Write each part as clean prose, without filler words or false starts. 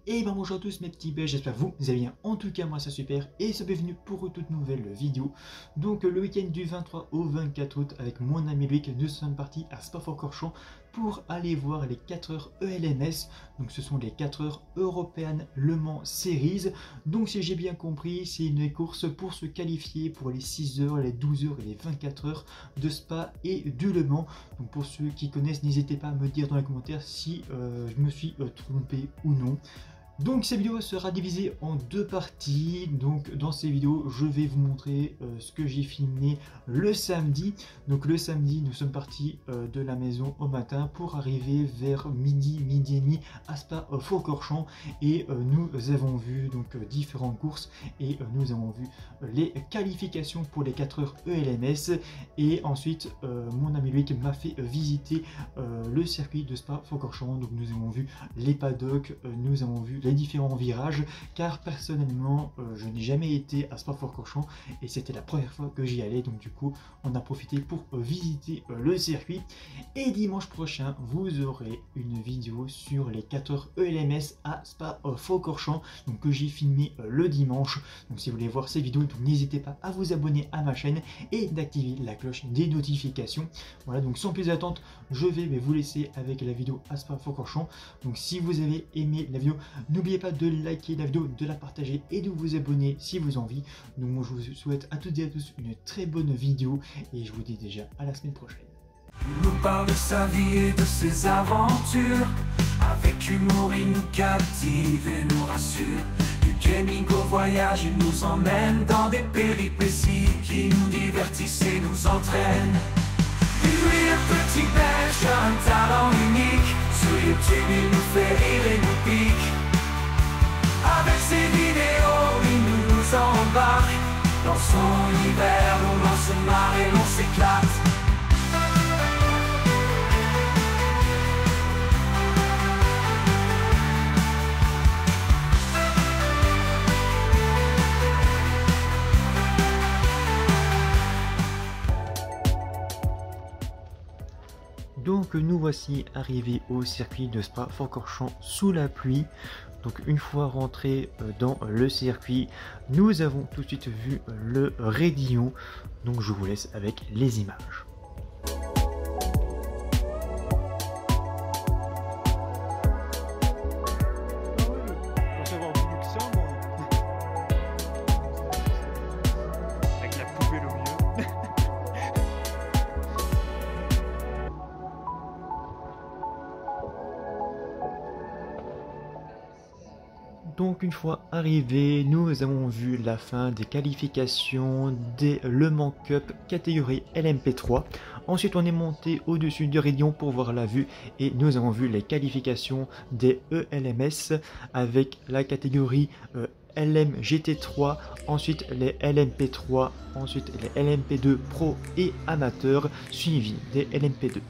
Et ben bonjour à tous mes petits belges, j'espère que vous allez bien. En tout cas moi ça super et c'est bienvenue pour une toute nouvelle vidéo. Donc le week-end du 23 au 24 août avec mon ami Loïc, nous sommes partis à Spa-Francorchamps pour aller voir les 4 heures ELMS. Donc ce sont les 4 heures européennes Le Mans Series. Donc si j'ai bien compris, c'est une course pour se qualifier pour les 6 heures, les 12 heures et les 24 heures de Spa et du Le Mans. Donc pour ceux qui connaissent, n'hésitez pas à me dire dans les commentaires si je me suis trompé ou non. Donc cette vidéo sera divisée en deux parties. Donc dans ces vidéos je vais vous montrer ce que j'ai filmé le samedi. Donc le samedi nous sommes partis de la maison au matin pour arriver vers midi et demi à Spa-Francorchamps et nous avons vu donc différentes courses et nous avons vu les qualifications pour les 4 heures ELMS et ensuite mon ami Loïc m'a fait visiter le circuit de Spa-Francorchamps. Donc nous avons vu les paddocks, nous avons vu les différents virages car personnellement je n'ai jamais été à Spa-Francorchamps et c'était la première fois que j'y allais, donc du coup on a profité pour visiter le circuit. Et dimanche prochain vous aurez une vidéo sur les 4 heures ELMS à Spa-Francorchamps donc que j'ai filmé le dimanche. Donc si vous voulez voir ces vidéos, n'hésitez pas à vous abonner à ma chaîne et d'activer la cloche des notifications. Voilà, donc sans plus attendre je vais vous laisser avec la vidéo à Spa-Francorchamps. Donc si vous avez aimé la vidéo, n'oubliez pas de liker la vidéo, de la partager et de vous abonner si vous en envie. Donc moi je vous souhaite à toutes et à tous une très bonne vidéo et je vous dis déjà à la semaine prochaine. Il nous parle de sa vie et de ses aventures. Avec humour il nous captive et nous rassure. Du gaming au voyage il nous emmène dans des péripéties qui nous divertissent et nous entraînent. Lui un petit belge a un talent unique. Sur YouTube il nous fait rire et nous pique. Avec ses vidéos il nous embarque. Dans son univers l'on se marre et l'on s'éclate. Donc nous voici arrivés au circuit de Spa-Francorchamps sous la pluie. Donc une fois rentré dans le circuit, nous avons tout de suite vu le raidillon. Donc je vous laisse avec les images. Avec la poubelle au milieu. Donc une fois arrivé, nous avons vu la fin des qualifications des Le Mans Cup catégorie LMP3. Ensuite on est monté au-dessus du raidillon pour voir la vue et nous avons vu les qualifications des ELMS avec la catégorie LMGT3, ensuite les LMP3, ensuite les LMP2 Pro et Amateur, suivi des LMP2.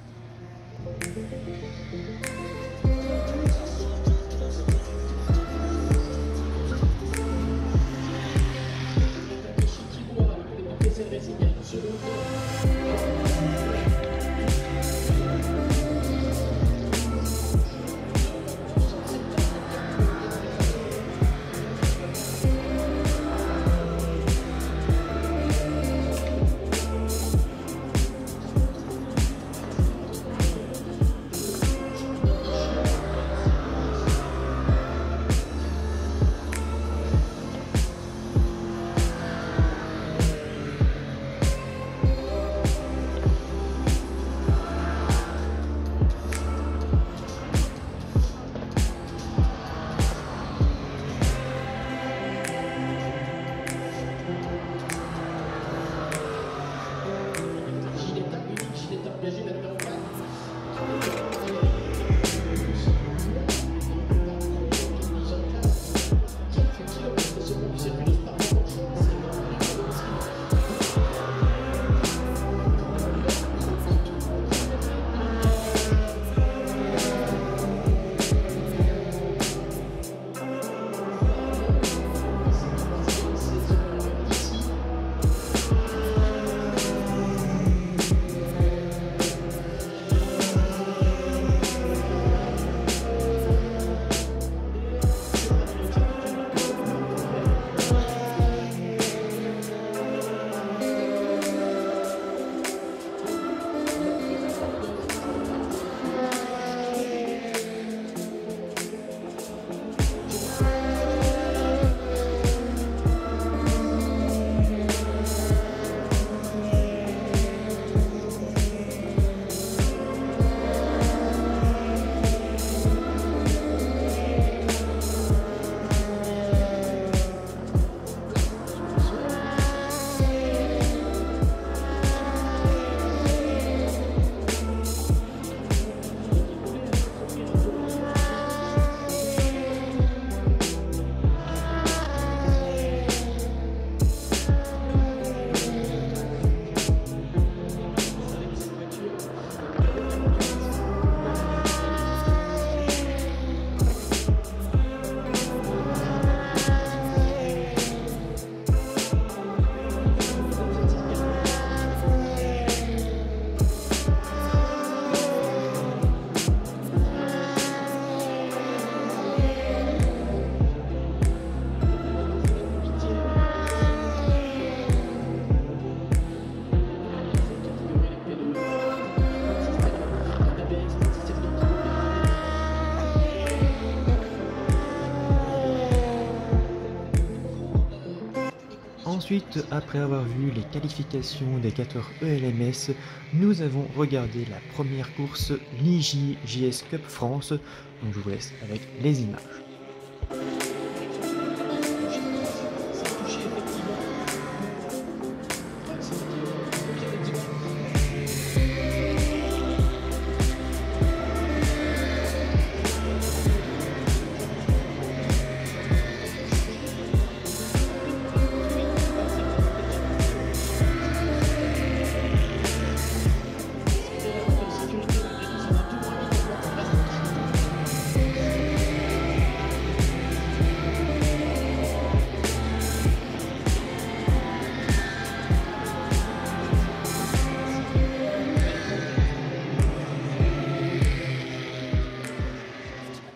Ensuite, après avoir vu les qualifications des 4 heures ELMS, nous avons regardé la première course, l'IJS Cup France. Donc je vous laisse avec les images.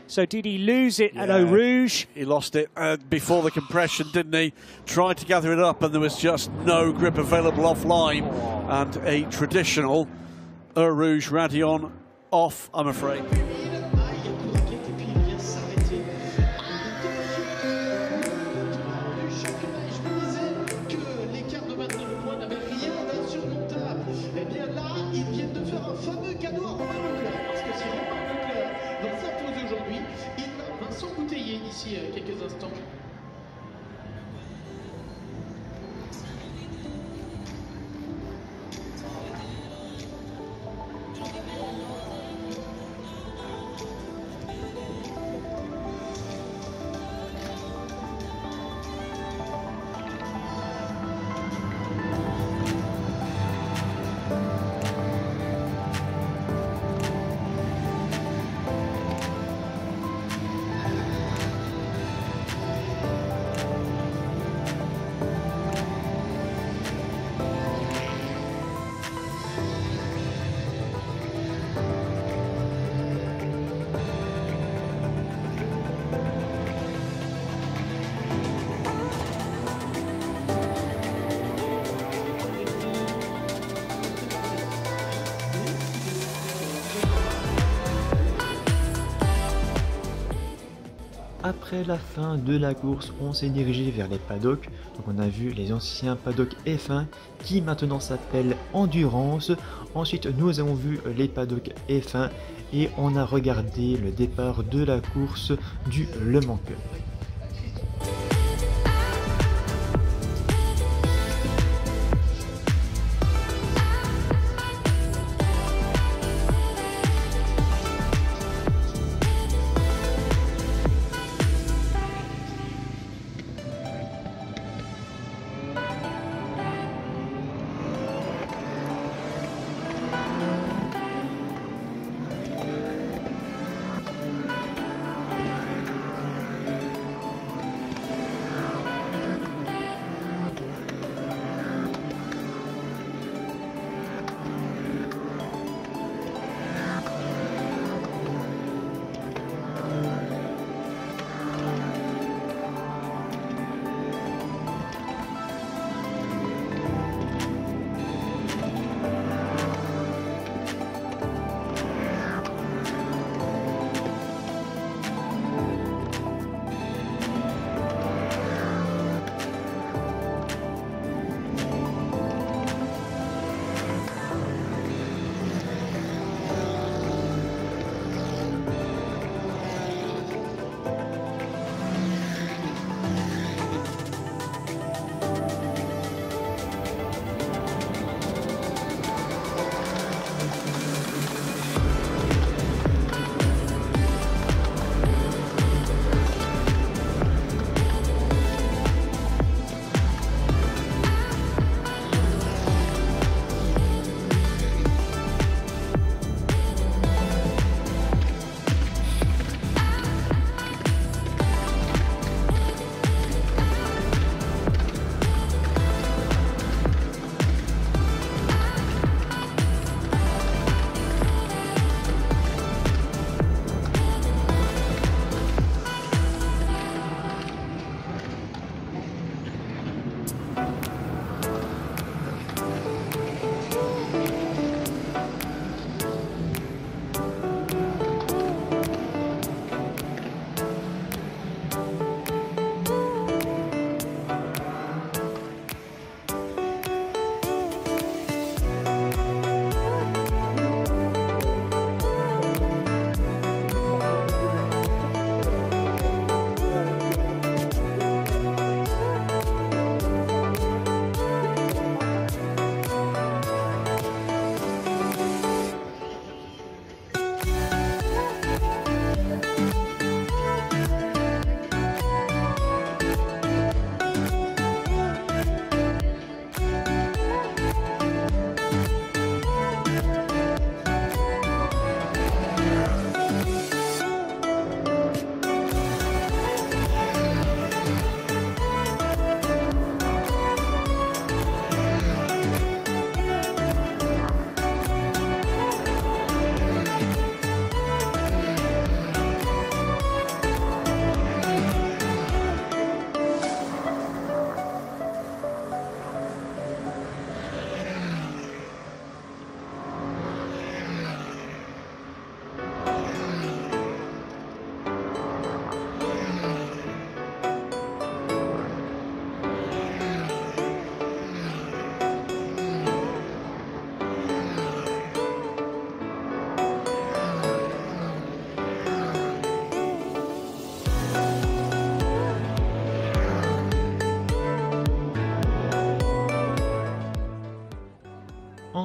So did he lose it at Eau Rouge? He lost it before the compression, didn't he? Tried to gather it up and there was just no grip available offline. And a traditional Eau Rouge Raidillon off, I'm afraid. Ici quelques instants. Après la fin de la course, on s'est dirigé vers les paddocks. Donc on a vu les anciens paddocks F1 qui maintenant s'appellent Endurance. Ensuite nous avons vu les paddocks F1 et on a regardé le départ de la course du Le Mans Cup.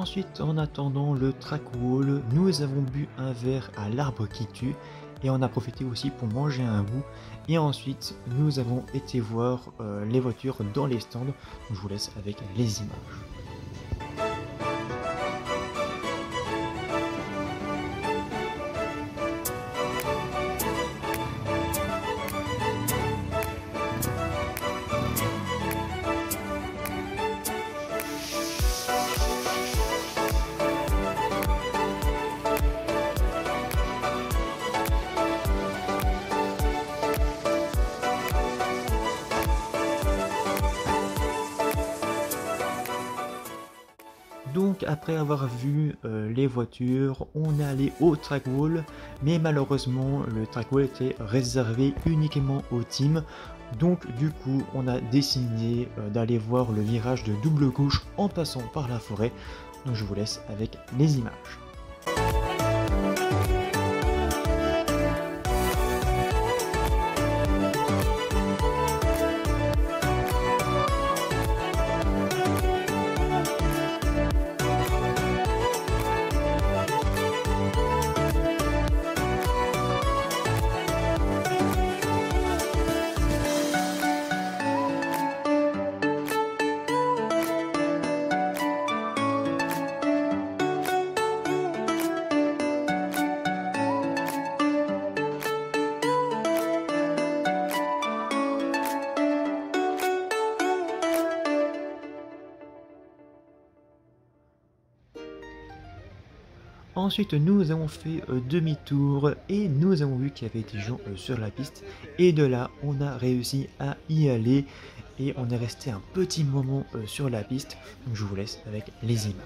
Ensuite, en attendant le track wall, nous avons bu un verre à l'arbre qui tue et on a profité aussi pour manger un bout. Et ensuite, nous avons été voir les voitures dans les stands. Donc, je vous laisse avec les images. Donc après avoir vu les voitures, on est allé au track wall, mais malheureusement le track wall était réservé uniquement aux teams. Donc du coup on a décidé d'aller voir le virage de double gauche en passant par la forêt. Donc je vous laisse avec les images. Ensuite nous avons fait demi-tour et nous avons vu qu'il y avait des gens sur la piste et de là on a réussi à y aller et on est resté un petit moment sur la piste. Donc je vous laisse avec les images.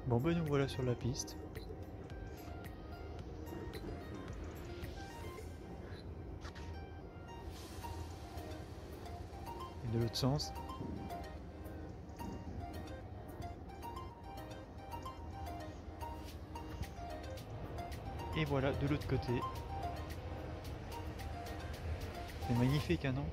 Bon ben nous voilà sur la piste. Et de l'autre sens. Et voilà de l'autre côté. C'est magnifique, hein, non ?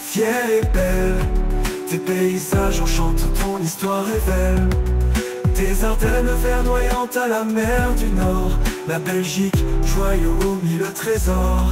Fière et belle, tes paysages enchantent, ton histoire révèle. Des Ardennes verdoyantes à la mer du Nord, la Belgique, joyau aux mille trésors.